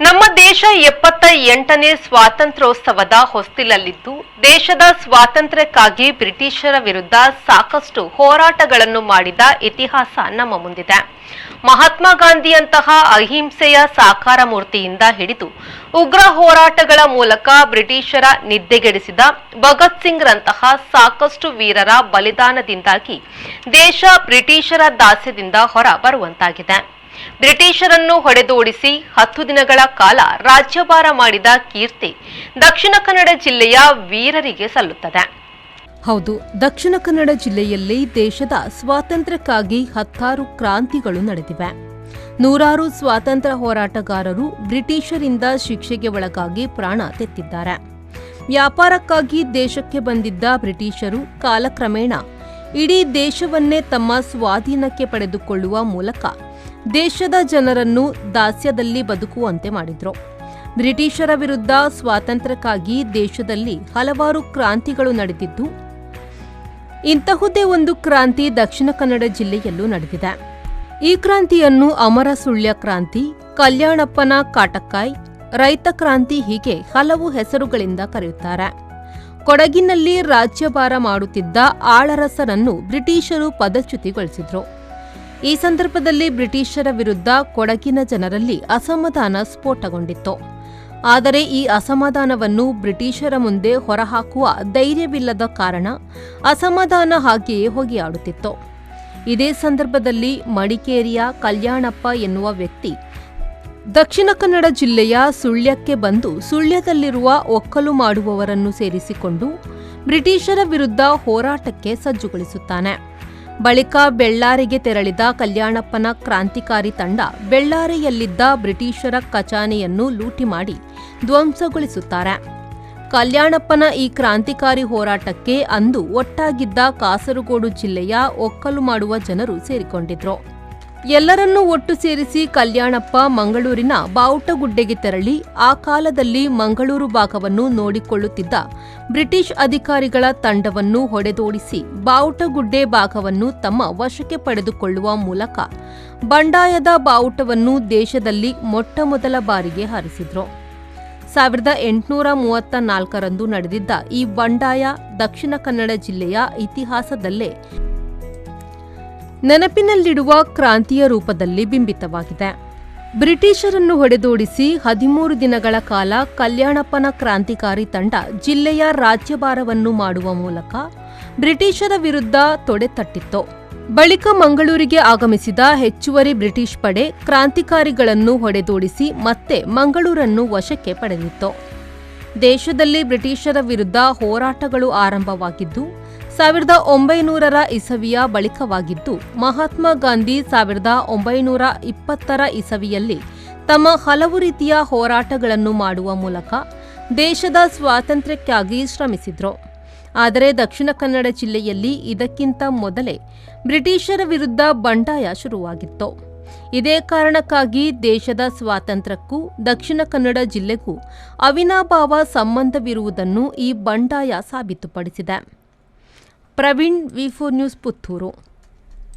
ನಮ್ಮ ದೇಶ 78ನೇ ಸ್ವಾತಂತ್ರ್ಯೋತ್ಸವದ ಹೊಸ್ತಿಲಲ್ಲಿದ್ದು ದೇಶದ ಸ್ವಾತಂತ್ರ್ಯಕ್ಕಾಗಿ ಬ್ರಿಟಿಷರ ವಿರುದ್ಧ ಸಾಕಷ್ಟು ಹೋರಾಟಗಳನ್ನು ಮಾಡಿದ ಇತಿಹಾಸ ನಮ್ಮ ಮುಂದಿದೆ. ಮಹಾತ್ಮ ಗಾಂಧಿಯಂತಹ ಅಹಿಂಸೆಯ ಸಾಕಾರ ಮೂರ್ತಿಯಿಂದ ಹಿಡಿದು ಉಗ್ರ ಹೋರಾಟಗಳ ಮೂಲಕ ಬ್ರಿಟಿಷರ ನಿದ್ದೆಗೆಡಿಸಿದ ಭಗತ್ ಸಿಂಗ್ ರಂತಹ ಸಾಕಷ್ಟು ವೀರರ ಬಲಿದಾನದಿಂದಾಗಿ ದೇಶ ಬ್ರಿಟಿಷರ ದಾಸ್ಯದಿಂದ ಹೊರ ಬರುವಂತಾಗಿದೆ. ಬ್ರಿಟಿಷರನ್ನು ಹೊಡೆದೋಡಿಸಿ 10 ದಿನಗಳ ಕಾಲ ರಾಜ್ಯಭಾರ ಮಾಡಿದ ಕೀರ್ತಿ ದಕ್ಷಿಣ ಕನ್ನಡ ಜಿಲ್ಲೆಯ ವೀರರಿಗೆ ಸಲ್ಲುತ್ತದೆ. ಹೌದು, ದಕ್ಷಿಣ ಕನ್ನಡ ಜಿಲ್ಲೆಯಲ್ಲಿ ದೇಶದ ಸ್ವಾತಂತ್ರ್ಯಕ್ಕಾಗಿ 10 ಕ್ರಾಂತಿಗಳು ನಡೆದಿವೆ. ನೂರಾರು ಸ್ವಾತಂತ್ರ್ಯ ಹೋರಾಟಗಾರರು ಬ್ರಿಟಿಷರಿಂದ ಶಿಕ್ಷೆಗೆ ಒಳಗಾಗಿ ಪ್ರಾಣ ತೆತ್ತಿದ್ದಾರೆ. ವ್ಯಾಪಾರಕ್ಕಾಗಿ ದೇಶಕ್ಕೆ ಬಂದಿದ್ದ ಬ್ರಿಟಿಷರು ಕಾಲಕ್ರಮೇಣ ಇಡೀ ದೇಶವನ್ನೇ ತಮ್ಮ ಸ್ವಾಧೀನಕ್ಕೆ ಪಡೆದುಕೊಳ್ಳುವ ಮೂಲಕ ದೇಶದ ಜನರನ್ನು ದಾಸ್ಯದಲ್ಲಿ ಬದುಕುವಂತೆ ಮಾಡಿದ್ರು. ಬ್ರಿಟಿಷರ ವಿರುದ್ಧ ಸ್ವಾತಂತ್ರ್ಯಕ್ಕಾಗಿ ದೇಶದಲ್ಲಿ ಹಲವಾರು ಕ್ರಾಂತಿಗಳು ನಡೆದಿದ್ದು, ಇಂತಹುದೇ ಒಂದು ಕ್ರಾಂತಿ ದಕ್ಷಿಣ ಕನ್ನಡ ಜಿಲ್ಲೆಯಲ್ಲೂ ನಡೆದಿದೆ. ಈ ಕ್ರಾಂತಿಯನ್ನು ಅಮರ ಸುಳ್ಯ ಕ್ರಾಂತಿ, ಕಲ್ಯಾಣಪ್ಪನ ಕಾಟಕ್ಕಾಯ್, ರೈತ ಕ್ರಾಂತಿ ಹೀಗೆ ಹಲವು ಹೆಸರುಗಳಿಂದ ಕರೆಯುತ್ತಾರೆ. ಕೊಡಗಿನಲ್ಲಿ ರಾಜ್ಯಭಾರ ಮಾಡುತ್ತಿದ್ದ ಆಳರಸರನ್ನು ಬ್ರಿಟಿಷರು ಪದಚ್ಯುತಿಗೊಳಿಸಿದ್ರು. ಈ ಸಂದರ್ಭದಲ್ಲಿ ಬ್ರಿಟಿಷರ ವಿರುದ್ಧ ಕೊಡಗಿನ ಜನರಲ್ಲಿ ಅಸಮಾಧಾನ ಸ್ಫೋಟಗೊಂಡಿತ್ತು. ಆದರೆ ಈ ಅಸಮಾಧಾನವನ್ನು ಬ್ರಿಟಿಷರ ಮುಂದೆ ಹೊರಹಾಕುವ ಧೈರ್ಯವಿಲ್ಲದ ಕಾರಣ ಅಸಮಾಧಾನ ಹಾಗೆಯೇ ಹೊಗೆಯಾಡುತ್ತಿತ್ತು. ಇದೇ ಸಂದರ್ಭದಲ್ಲಿ ಮಡಿಕೇರಿಯ ಕಲ್ಯಾಣಪ್ಪ ಎನ್ನುವ ವ್ಯಕ್ತಿ ದಕ್ಷಿಣ ಕನ್ನಡ ಜಿಲ್ಲೆಯ ಸುಳ್ಯಕ್ಕೆ ಬಂದು ಸುಳ್ಯದಲ್ಲಿರುವ ಒಕ್ಕಲು ಮಾಡುವವರನ್ನು ಸೇರಿಸಿಕೊಂಡು ಬ್ರಿಟಿಷರ ವಿರುದ್ಧ ಹೋರಾಟಕ್ಕೆ ಸಜ್ಜುಗೊಳಿಸುತ್ತಾನೆ. ಬಳಿಕ ಬೆಳ್ಳಾರಿಗೆ ತೆರಳಿದ ಕಲ್ಯಾಣಪ್ಪನ ಕ್ರಾಂತಿಕಾರಿ ತಂಡ ಬೆಳ್ಳಾರಿಯಲ್ಲಿದ್ದ ಬ್ರಿಟಿಷರ ಖಜಾನೆಯನ್ನು ಲೂಟಿ ಮಾಡಿ ಧ್ವಂಸಗೊಳಿಸುತ್ತಾರೆ. ಕಲ್ಯಾಣಪ್ಪನ ಈ ಕ್ರಾಂತಿಕಾರಿ ಹೋರಾಟಕ್ಕೆ ಅಂದು ಒಟ್ಟಾಗಿದ್ದ ಕಾಸರಗೋಡು ಜಿಲ್ಲೆಯ ಒಕ್ಕಲು ಮಾಡುವ ಜನರು ಸೇರಿಕೊಂಡಿದ್ರು. ಎಲ್ಲರನ್ನೂ ಒಟ್ಟು ಸೇರಿಸಿ ಕಲ್ಯಾಣಪ್ಪ ಮಂಗಳೂರಿನ ಬಾವುಟಗುಡ್ಡೆಗೆ ತೆರಳಿ ಆ ಕಾಲದಲ್ಲಿ ಮಂಗಳೂರು ಭಾಗವನ್ನು ನೋಡಿಕೊಳ್ಳುತ್ತಿದ್ದ ಬ್ರಿಟಿಷ್ ಅಧಿಕಾರಿಗಳ ತಂಡವನ್ನು ಹೊಡೆದೋಡಿಸಿ ಬಾವುಟಗುಡ್ಡೆ ಭಾಗವನ್ನು ತಮ್ಮ ವಶಕ್ಕೆ ಪಡೆದುಕೊಳ್ಳುವ ಮೂಲಕ ಬಂಡಾಯದ ಬಾವುಟವನ್ನು ದೇಶದಲ್ಲಿ ಮೊಟ್ಟಮೊದಲ ಬಾರಿಗೆ ಹಾರಿಸಿದ್ರು. 1834ರಂದು ನಡೆದಿದ್ದ ಈ ಬಂಡಾಯ ದಕ್ಷಿಣ ಕನ್ನಡ ಜಿಲ್ಲೆಯ ಇತಿಹಾಸದಲ್ಲೇ ನೆನಪಿನಲ್ಲಿಡುವ ಕ್ರಾಂತಿಯ ರೂಪದಲ್ಲಿ ಬಿಂಬಿತವಾಗಿದೆ. ಬ್ರಿಟಿಷರನ್ನು ಹೊಡೆದೋಡಿಸಿ 13 ದಿನಗಳ ಕಾಲ ಕಲ್ಯಾಣಪ್ಪನ ಕ್ರಾಂತಿಕಾರಿ ತಂಡ ಜಿಲ್ಲೆಯ ರಾಜ್ಯಭಾರವನ್ನು ಮಾಡುವ ಮೂಲಕ ಬ್ರಿಟಿಷರ ವಿರುದ್ಧ ತೊಡೆತಟ್ಟಿತ್ತು. ಬಳಿಕ ಮಂಗಳೂರಿಗೆ ಆಗಮಿಸಿದ ಹೆಚ್ಚುವರಿ ಬ್ರಿಟಿಷ್ ಪಡೆ ಕ್ರಾಂತಿಕಾರಿಗಳನ್ನು ಹೊಡೆದೋಡಿಸಿ ಮತ್ತೆ ಮಂಗಳೂರನ್ನು ವಶಕ್ಕೆ ಪಡೆದಿತ್ತು. ದೇಶದಲ್ಲಿ ಬ್ರಿಟಿಷರ ವಿರುದ್ಧ ಹೋರಾಟಗಳು ಆರಂಭವಾಗಿದ್ದು 1900ರ ಇಸವಿಯ ಬಳಿಕವಾಗಿದ್ದು, ಮಹಾತ್ಮ ಗಾಂಧಿ 1920ರ ಇಸವಿಯಲ್ಲಿ ತಮ್ಮ ಹಲವು ರೀತಿಯ ಹೋರಾಟಗಳನ್ನು ಮಾಡುವ ಮೂಲಕ ದೇಶದ ಸ್ವಾತಂತ್ರ್ಯಕ್ಕಾಗಿ ಶ್ರಮಿಸಿದ್ರು. ಆದರೆ ದಕ್ಷಿಣ ಕನ್ನಡ ಜಿಲ್ಲೆಯಲ್ಲಿ ಇದಕ್ಕಿಂತ ಮೊದಲೇ ಬ್ರಿಟಿಷರ ವಿರುದ್ಧ ಬಂಡಾಯ ಶುರುವಾಗಿತ್ತು. ಇದೇ ಕಾರಣಕ್ಕಾಗಿ ದೇಶದ ಸ್ವಾತಂತ್ರ್ಯಕ್ಕೂ ದಕ್ಷಿಣ ಕನ್ನಡ ಜಿಲ್ಲೆಗೂ ಅವಿನಾಭಾವ ಸಂಬಂಧವಿರುವುದನ್ನು ಈ ಬಂಡಾಯ ಸಾಬೀತುಪಡಿಸಿದೆ. ಪ್ರವೀಣ್, ವಿ4 ನ್ಯೂಸ್, ಪುತ್ತೂರು.